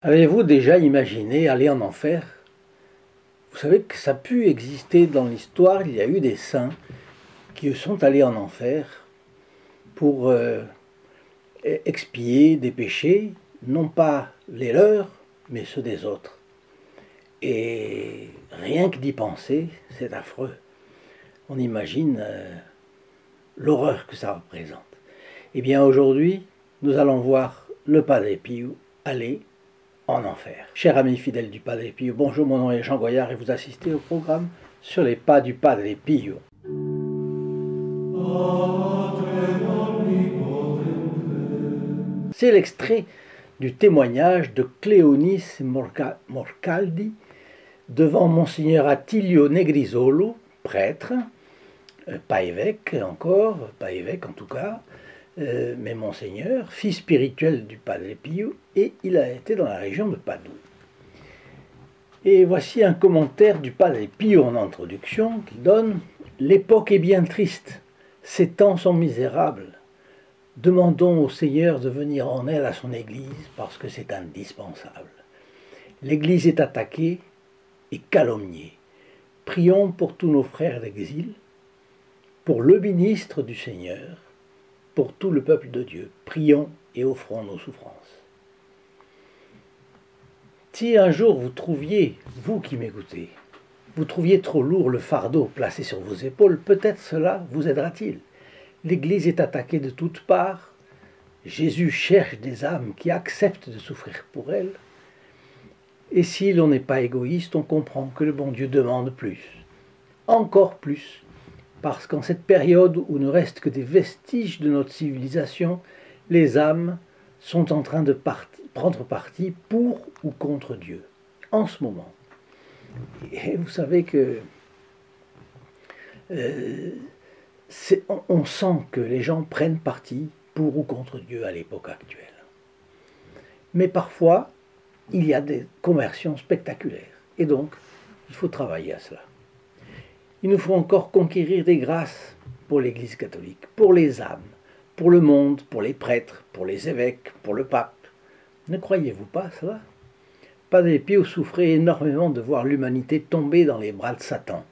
Avez-vous déjà imaginé aller en enfer? Vous savez que ça a pu exister dans l'histoire, il y a eu des saints qui sont allés en enfer pour expier des péchés, non pas les leurs, mais ceux des autres. Et rien que d'y penser, c'est affreux. On imagine l'horreur que ça représente. Eh bien aujourd'hui, nous allons voir le Padre Pio aller en enfer. Chers amis fidèles du Padre Pio, bonjour, mon nom est Jean Goyard et vous assistez au programme Sur les pas du Padre Pio. C'est l'extrait du témoignage de Cléonis Morcaldi devant Monseigneur Attilio Negrisolo, prêtre, pas évêque encore, pas évêque en tout cas, mais Monseigneur, fils spirituel du Padre Pio, et il a été dans la région de Padoue. Et voici un commentaire du Padre Pio en introduction qui donne « L'époque est bien triste, ces temps sont misérables. Demandons au Seigneur de venir en aide à son Église parce que c'est indispensable. L'Église est attaquée et calomniée. Prions pour tous nos frères d'exil, pour le ministre du Seigneur, pour tout le peuple de Dieu. Prions et offrons nos souffrances. » Si un jour vous trouviez, vous qui m'écoutez, vous trouviez trop lourd le fardeau placé sur vos épaules, peut-être cela vous aidera-t-il. L'Église est attaquée de toutes parts. Jésus cherche des âmes qui acceptent de souffrir pour elle. Et si l'on n'est pas égoïste, on comprend que le bon Dieu demande plus, encore plus, parce qu'en cette période où ne restent que des vestiges de notre civilisation, les âmes sont en train de prendre parti pour ou contre Dieu, en ce moment. Et vous savez que on sent que les gens prennent parti pour ou contre Dieu à l'époque actuelle. Mais parfois, il y a des conversions spectaculaires. Et donc, il faut travailler à cela. Il nous faut encore conquérir des grâces pour l'Église catholique, pour les âmes, pour le monde, pour les prêtres, pour les évêques, pour le pape. Ne croyez-vous pas cela? Padre Pio souffrait énormément de voir l'humanité tomber dans les bras de Satan.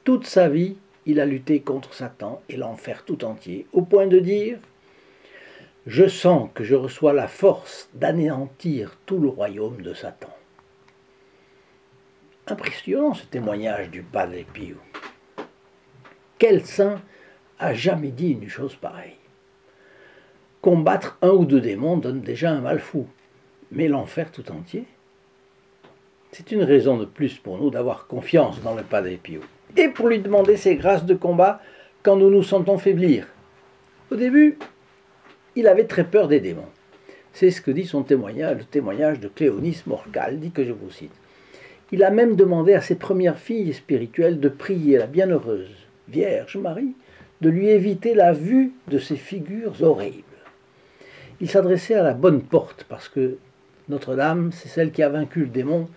Toute sa vie, il a lutté contre Satan et l'enfer tout entier, au point de dire « Je sens que je reçois la force d'anéantir tout le royaume de Satan. » Impressionnant ce témoignage du Padre Pio. Quel saint a jamais dit une chose pareille? Combattre un ou deux démons donne déjà un mal fou, mais l'enfer tout entier? C'est une raison de plus pour nous d'avoir confiance dans le Padre Pio et pour lui demander ses grâces de combat quand nous nous sentons faiblir. Au début, il avait très peur des démons. C'est ce que dit son témoignage, le témoignage de Cléonis Morcaldi que je vous cite. Il a même demandé à ses premières filles spirituelles de prier la bienheureuse Vierge Marie de lui éviter la vue de ces figures horribles. Il s'adressait à la bonne porte parce que Notre-Dame, c'est celle qui a vaincu le démon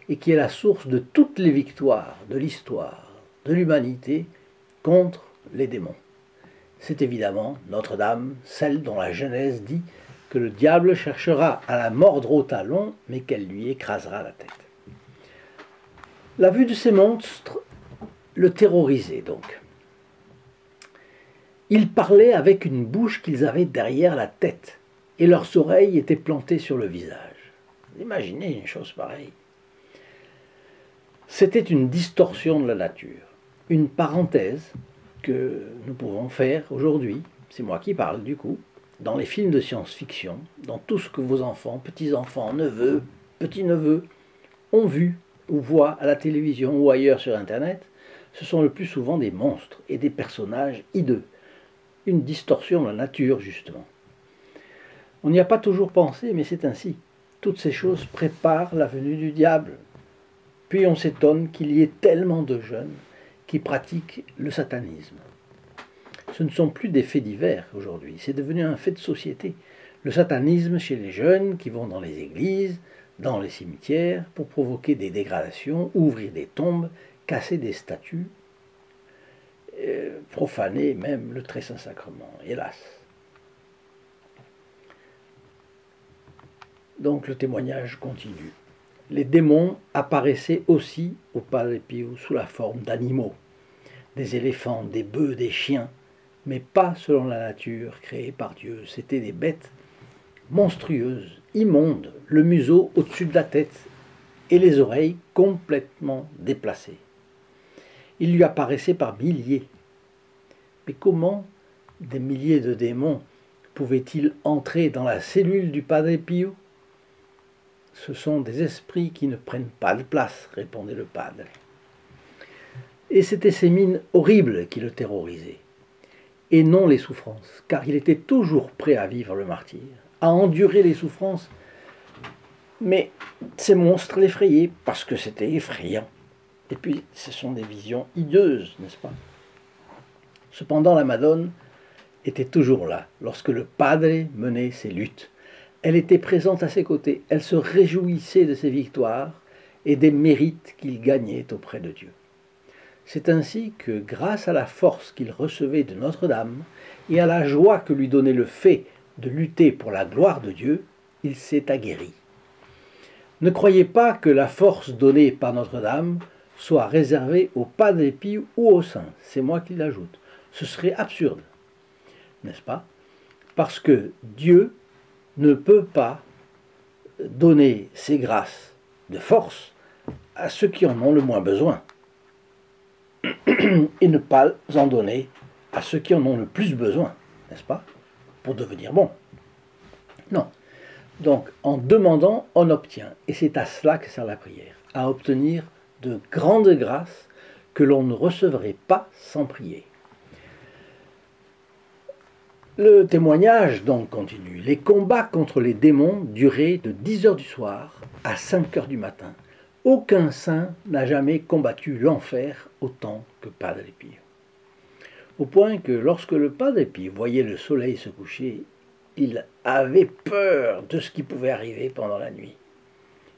et qui est la source de toutes les victoires de l'histoire, de l'humanité contre les démons. C'est évidemment Notre-Dame, celle dont la Genèse dit que le diable cherchera à la mordre au talon, mais qu'elle lui écrasera la tête. La vue de ces monstres le terrorisait donc. Ils parlaient avec une bouche qu'ils avaient derrière la tête, et leurs oreilles étaient plantées sur le visage. Imaginez une chose pareille. C'était une distorsion de la nature, une parenthèse que nous pouvons faire aujourd'hui, c'est moi qui parle du coup, dans les films de science-fiction, dans tout ce que vos enfants, petits-enfants, neveux, petits-neveux ont vu ou voient à la télévision ou ailleurs sur Internet. Ce sont le plus souvent des monstres et des personnages hideux. Une distorsion de la nature, justement. On n'y a pas toujours pensé, mais c'est ainsi. Toutes ces choses préparent la venue du diable. Puis on s'étonne qu'il y ait tellement de jeunes qui pratiquent le satanisme. Ce ne sont plus des faits divers aujourd'hui, c'est devenu un fait de société. Le satanisme chez les jeunes qui vont dans les églises, dans les cimetières, pour provoquer des dégradations, ouvrir des tombes, casser des statues, profaner même le très saint sacrement, hélas. Donc le témoignage continue. Les démons apparaissaient aussi au Padre Pio sous la forme d'animaux, des éléphants, des bœufs, des chiens, mais pas selon la nature créée par Dieu. C'étaient des bêtes monstrueuses, immondes, le museau au-dessus de la tête et les oreilles complètement déplacées. Il lui apparaissait par milliers. Mais comment des milliers de démons pouvaient-ils entrer dans la cellule du Padre Pio? Ce sont des esprits qui ne prennent pas de place, répondait le Padre. Et c'étaient ces mines horribles qui le terrorisaient, et non les souffrances, car il était toujours prêt à vivre le martyre, à endurer les souffrances. Mais ces monstres l'effrayaient, parce que c'était effrayant. Et puis, ce sont des visions hideuses, n'est-ce pas? Cependant, la Madone était toujours là, lorsque le Padre menait ses luttes. Elle était présente à ses côtés, elle se réjouissait de ses victoires et des mérites qu'il gagnait auprès de Dieu. C'est ainsi que, grâce à la force qu'il recevait de Notre-Dame et à la joie que lui donnait le fait de lutter pour la gloire de Dieu, il s'est aguerri. Ne croyez pas que la force donnée par Notre-Dame soit réservée au Padre Pio ou aux saints, c'est moi qui l'ajoute. Ce serait absurde, n'est-ce pas? Parce que Dieu ne peut pas donner ses grâces de force à ceux qui en ont le moins besoin et ne pas en donner à ceux qui en ont le plus besoin, n'est-ce pas? Pour devenir bon. Non. Donc, en demandant, on obtient. Et c'est à cela que sert la prière, à obtenir de grandes grâces que l'on ne recevrait pas sans prier. Le témoignage donc continue. Les combats contre les démons duraient de 10 heures du soir à 5 heures du matin. Aucun saint n'a jamais combattu l'enfer autant que Padre Pio. Au point que lorsque le Padre Pio voyait le soleil se coucher, il avait peur de ce qui pouvait arriver pendant la nuit.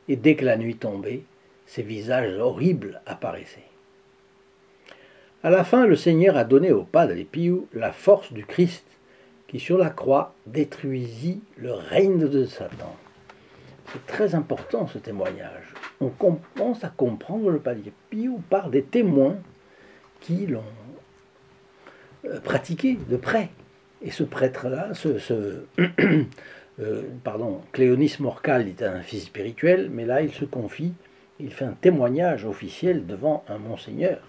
Et dès que la nuit tombait, ces visages horribles apparaissaient. À la fin, le Seigneur a donné au Padre Pio la force du Christ qui sur la croix détruisit le règne de Satan. C'est très important ce témoignage. On commence à comprendre le Padre Pio par des témoins qui l'ont pratiqué de près. Et ce prêtre-là, Cléonis Morcal est un fils spirituel, mais là il se confie, il fait un témoignage officiel devant un monseigneur,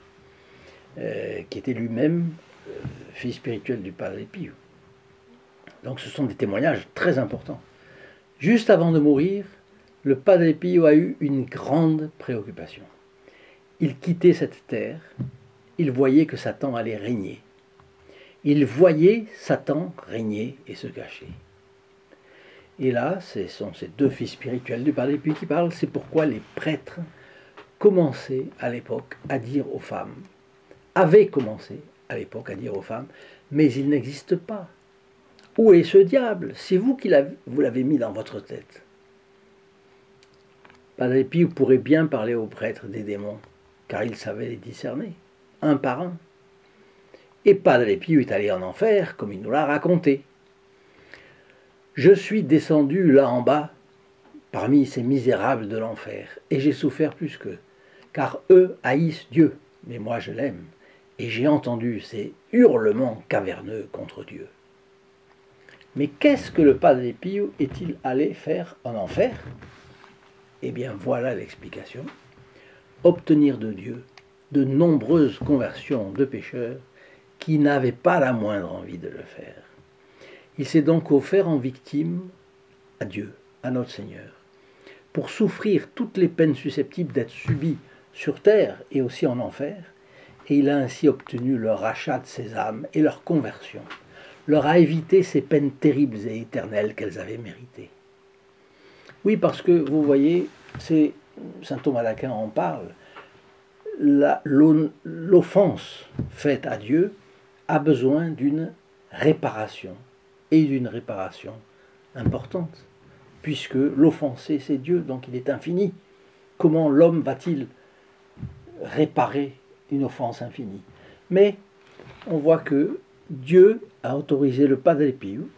qui était lui-même fils spirituel du Padre Pio. Donc ce sont des témoignages très importants. Juste avant de mourir, le Padre Pio a eu une grande préoccupation. Il quittait cette terre, il voyait que Satan allait régner. Il voyait Satan régner et se cacher. Et là, ce sont ces deux fils spirituels du Padre Pio qui parlent. C'est pourquoi les prêtres commençaient à l'époque à dire aux femmes, avaient commencé à l'époque à dire aux femmes, mais il n'existe pas. Où est ce diable? C'est vous qui l'avez mis dans votre tête. Padre Pio pourrait bien parler aux prêtres des démons, car il savait les discerner, un par un. Et Padre Pio est allé en enfer, comme il nous l'a raconté. Je suis descendu là en bas, parmi ces misérables de l'enfer, et j'ai souffert plus qu'eux, car eux haïssent Dieu, mais moi je l'aime, et j'ai entendu ces hurlements caverneux contre Dieu. Mais qu'est-ce que le Padre Pio est-il allé faire en enfer? Eh bien voilà l'explication. Obtenir de Dieu de nombreuses conversions de pécheurs qui n'avaient pas la moindre envie de le faire. Il s'est donc offert en victime à Dieu, à notre Seigneur, pour souffrir toutes les peines susceptibles d'être subies sur terre et aussi en enfer, et il a ainsi obtenu le rachat de ses âmes et leur conversion, leur a évité ces peines terribles et éternelles qu'elles avaient méritées. Oui, parce que, vous voyez, saint Thomas d'Aquin en parle, l'offense faite à Dieu a besoin d'une réparation, et d'une réparation importante, puisque l'offensé c'est Dieu, donc il est infini. Comment l'homme va-t-il réparer une offense infinie? Mais on voit que Dieu a autorisé le Padre Pio,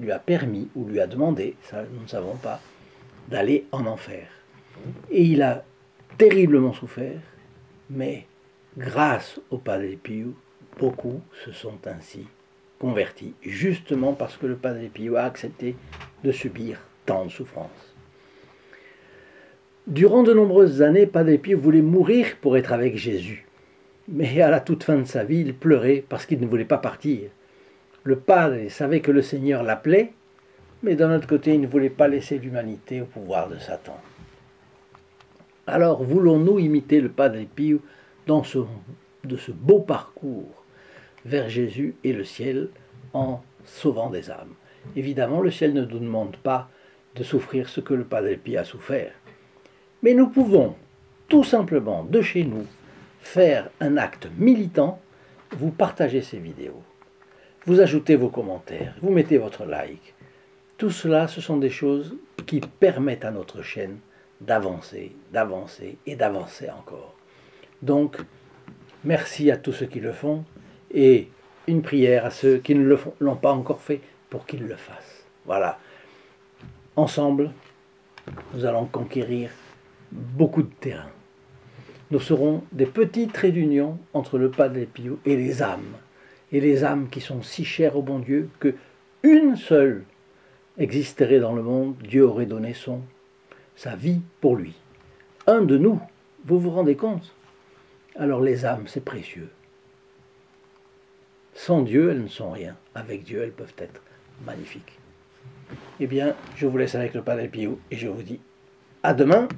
lui a permis ou lui a demandé, ça nous ne savons pas, d'aller en enfer. Et il a terriblement souffert, mais grâce au Padre Pio, beaucoup se sont ainsi convertis, justement parce que le Padre Pio a accepté de subir tant de souffrances. Durant de nombreuses années, Padre Pio voulait mourir pour être avec Jésus. Mais à la toute fin de sa vie, il pleurait parce qu'il ne voulait pas partir. Le Padre savait que le Seigneur l'appelait, mais d'un autre côté, il ne voulait pas laisser l'humanité au pouvoir de Satan. Alors, voulons-nous imiter le Padre Pio dans ce beau parcours vers Jésus et le ciel en sauvant des âmes? Évidemment, le ciel ne nous demande pas de souffrir ce que le Padre Pio a souffert. Mais nous pouvons, tout simplement, de chez nous, faire un acte militant. Vous partagez ces vidéos, vous ajoutez vos commentaires, vous mettez votre like. Tout cela, ce sont des choses qui permettent à notre chaîne d'avancer, d'avancer et d'avancer encore. Donc, merci à tous ceux qui le font et une prière à ceux qui ne l'ont pas encore fait pour qu'ils le fassent. Voilà. Ensemble, nous allons conquérir beaucoup de terrain. Nous serons des petits traits d'union entre le Padre Pio et les âmes qui sont si chères au bon Dieu que une seule existerait dans le monde, Dieu aurait donné sa vie pour lui. Un de nous, vous vous rendez compte? Alors les âmes, c'est précieux. Sans Dieu, elles ne sont rien. Avec Dieu, elles peuvent être magnifiques. Eh bien, je vous laisse avec le Padre Pio et je vous dis à demain.